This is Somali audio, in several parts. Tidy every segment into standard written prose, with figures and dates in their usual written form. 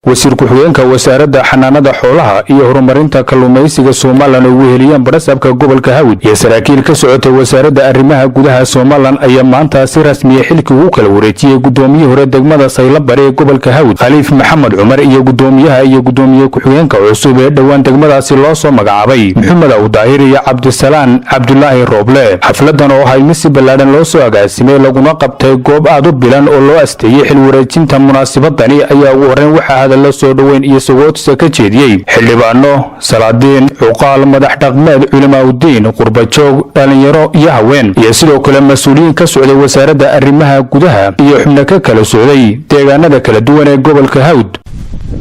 wasiir ku-xigeenka wasaaradda xanaanada xoolaha iyo horumarinta kalluumaysiga Soomaaliland oo weheliyeen barasabka gobolka Hawd iyo saraakiil ka socotay wasaaradda arrimaha gudaha Soomaaliland ayaa maanta si rasmi ah xilkii ugu kala wareejiyay gudoomiyihii hore degmada Saylabari ee gobolka Hawd Khaliif Maxamed Cumar iyo gudoomiyaha iyo gudoomiye ku-xigeenka cusub ee dhawaan degmadaasi loo soo magacaabay Maxamed Awdaahir iyo Cabdisalaan Cabdullaahi Rooble xafladan oo ay misi balaadan loo soo agaasimay laguna qabtay goob aad u bilan oo loo asteeyay xil wareejinta munaasabadani ayaa ugu horreyn waxa la soo dhaweyn iyo sagoodisa ka jeediyay xildhibaano salaadiin cuqaal madax dhaqameed culimaadudiin qurbajoog dhalinyaro iyo haween iyo sidoo kale mas'uuliyiin ka socday wasaaradda arrimaha gudaha iyo xubno ka kala socday deegaanada kala duwan ee gobolka Hawd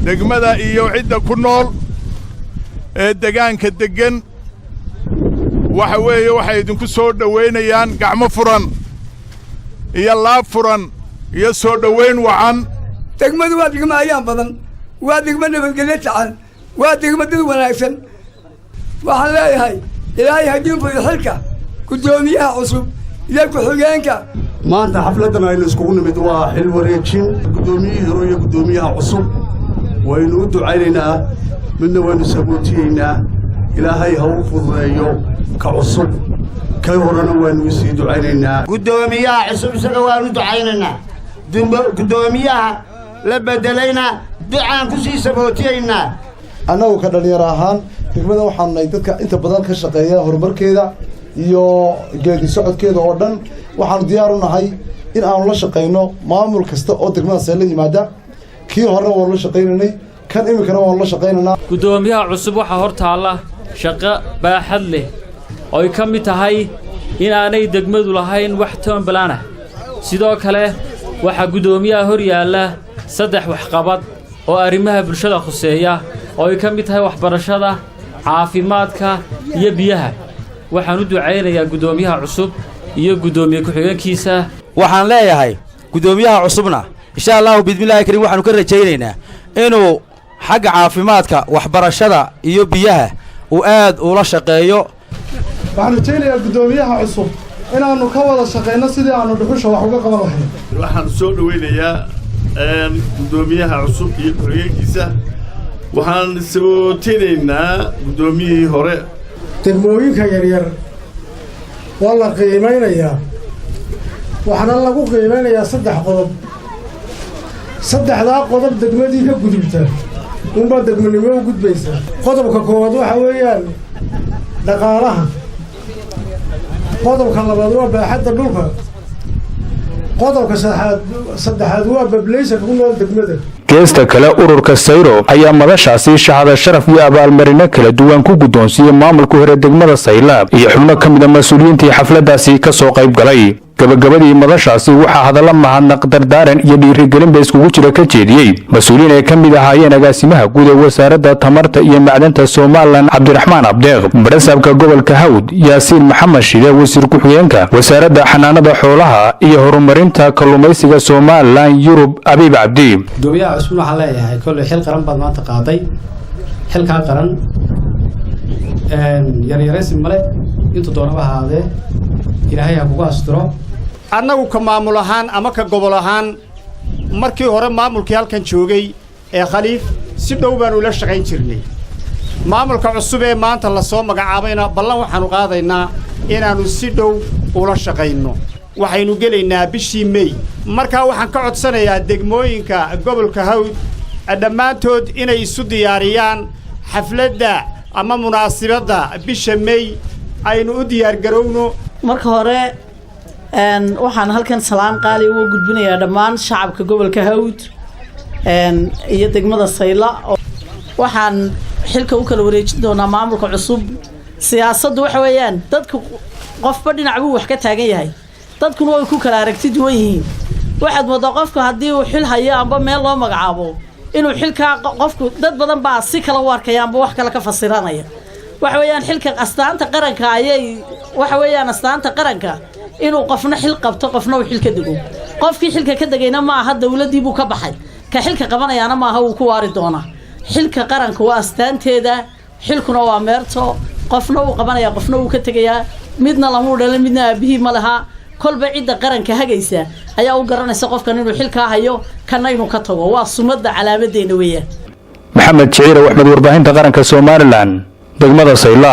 degmada iyo cidda ku nool ee deegaanka degan waxay idinku soo dhaweynayaan gacmo furan iyo laab furan iyo soo dhaweyn wacan degmadu waa degmo ayaan badan waa degmo nabadgelyo tacan waa degmo dad wanaagsan waxaan leeyahay ilaahay haddii uu xilka gudoomiyaha cusub iyo ku-xigeenka maanta xafladan ay iskugu nimid waa xil wareejin gudoomiyihii hore iyo gudoomiyaha cusub waynu u ducaynaynaa midna waynu sagootiyeynaa ilaahay ha u fududeeyo ka cusub kay horena waynu sii ducaynaynaa gudoomiyaha cusub isaga waanu ducaynaynaa gudoomiyaha la bedelayna ducaan ku sii sabootiyeynaa annagu ka dhalinyaro ahaan degmada waxaanu nahay dadka inta badan ka shaqeeya horumarkeeda iyo geedi socodkeeda oo dhan waxaanu diyaar u nahay in aanu la shaqayno maamul kasta oo degmadaas la yimaada kii horena waanu la shaqaynaynay kan iminkana waanu la shaqaynaynaa gudoomiyaha cusub waxaa hortaalla shaqo baaxad leh oo ay ka mid tahay in aanay degmadu lahayn wax toonbalaan ah sidoo kale waxaa gudoomiyaha hor yaalla 3 waxqabad oo arrimaha bulshada khuseeya oo ay ka mid tahay waxbarashada caafimaadka iyo biyaha waxaan u ducaynayaa gudoomiyaha cusub iyo gudoomiye ku-xigeenkiisa waxaan leeyahay gudoomiyaha cusubna insha Allah bismillaahi kariim waxaanu ka rajaynaynaa inuu xagga caafimaadka waxbarashada iyo biyaha uu aad ula shaqeeyo waxaan rajaynayaa gudoomiyaha cusub inaanu ka wada shaqeyno sidii aanu dhuxusha wax uga qaban lahayn waxaan soo dhaweynayaa gudoomiyaha cusub iyo ku-xigeenkiisa waxaan sabootinaynaa gudoomiyihii hore degmooyinka yaryar waa la qiimeynayaa waxaana lagu qiimeynayaa 3 qodob 3 qodob degmadii ka gudubta unbaa degmanimo u gudbaysa qodobka koowaad waxa weeyaan dhaqaalaha qodobka labaad waa baaxadda dhulka qodobka saddexaad waa population ku nool degmada geesta kale ururka Sayro ayaa madashaasi shahada sharaf iyo abaalmarino kala duwan ku gudoonsiiyay maamulka hore degmada Saylaab iyo xubno ka mid ah mas'uuliyiinta xafladaasi ka soo qayb galay gabagabadii madashaasi waxaa hadalla mahadnaq dardaaran iyo dhiirigelin bay iskugu jira ka jeediyay mas'uuliyiin ay ka mid ahaayeen agaasimaha guud ee wasaaradda tamarta iyo macdanta Soomaaliland Cabdiraxmaan Abdeeq barasabka gobolka Hawd Yaasiin Maxamed Shide wasiir ku-xigeenka wasaaradda xanaanada xoolaha iyo horumarinta kalluumaysiga Soomaaliland Yurub Abiib Cabdi gudoomiyaha cusub waxaa leeyahay kulli xil qaran baad maanta qaaday xilka qaran yaryaraysi male inta doonaba ahaadee ilaahay ha kugu astiro annagu ka maamul ahaan ama ka gobol ahaan markii hore maamulkii halkan joogay ee Khaliif si dhow baan ula shaqayn jirnay maamulka cusub ee maanta la soo magacaabayna ballan waxaanu qaadaynaa inaanu si dhow ula shaqayno waxaynu gelaynaa bishii May markaa waxaan ka codsanayaa degmooyinka gobolka Hawd dhammaantood inay isu diyaariyaan xafladda ama munaasabadda bisha May aynu u diyaar garowno marka hore waxaan halkan salaan qaali ugu gudbinayaa dhammaan shacabka gobolka Hawd iyo degmada Sayla waxaan xilka u kala wareejin doonaa maamulka cusub siyaasaddu waxa weeyaan dadku qofba dhinac buu wax ka taagan yahay dadkuna way ku kala aragti duwan yihiin waxaad moodaa qofku haddii uu xil hayo amba meel loo magacaabo inuu xilka qofku dad badan baa si kala u arkayaan wax kala ka fasiranaya waxa weeyaan xilka astaanta qaranka ayay waxa weeyaan astaanta qaranka inuu qofna xil qabto qofna uu xilka dago qofkii xilka ka dagayna ma aha dawladii buu ka baxay ka xilka qabanayaana ma aha uu ku waari doona xilka qaranka waa astaanteeda xilkuna waa meerto qofna uu qabanaya qofna uu ka tagayaa midna lamu dhalin midna aabihii ma laha kolba cidda qaranka hagaysa ayaa u garanaysa qofkan inuu xilka hayo kana inuu ka tago waa sumadda calaamadeena weeyaan maxamed jiciir axmed warbaahinta qaranka Soomaaliland degmada Sayla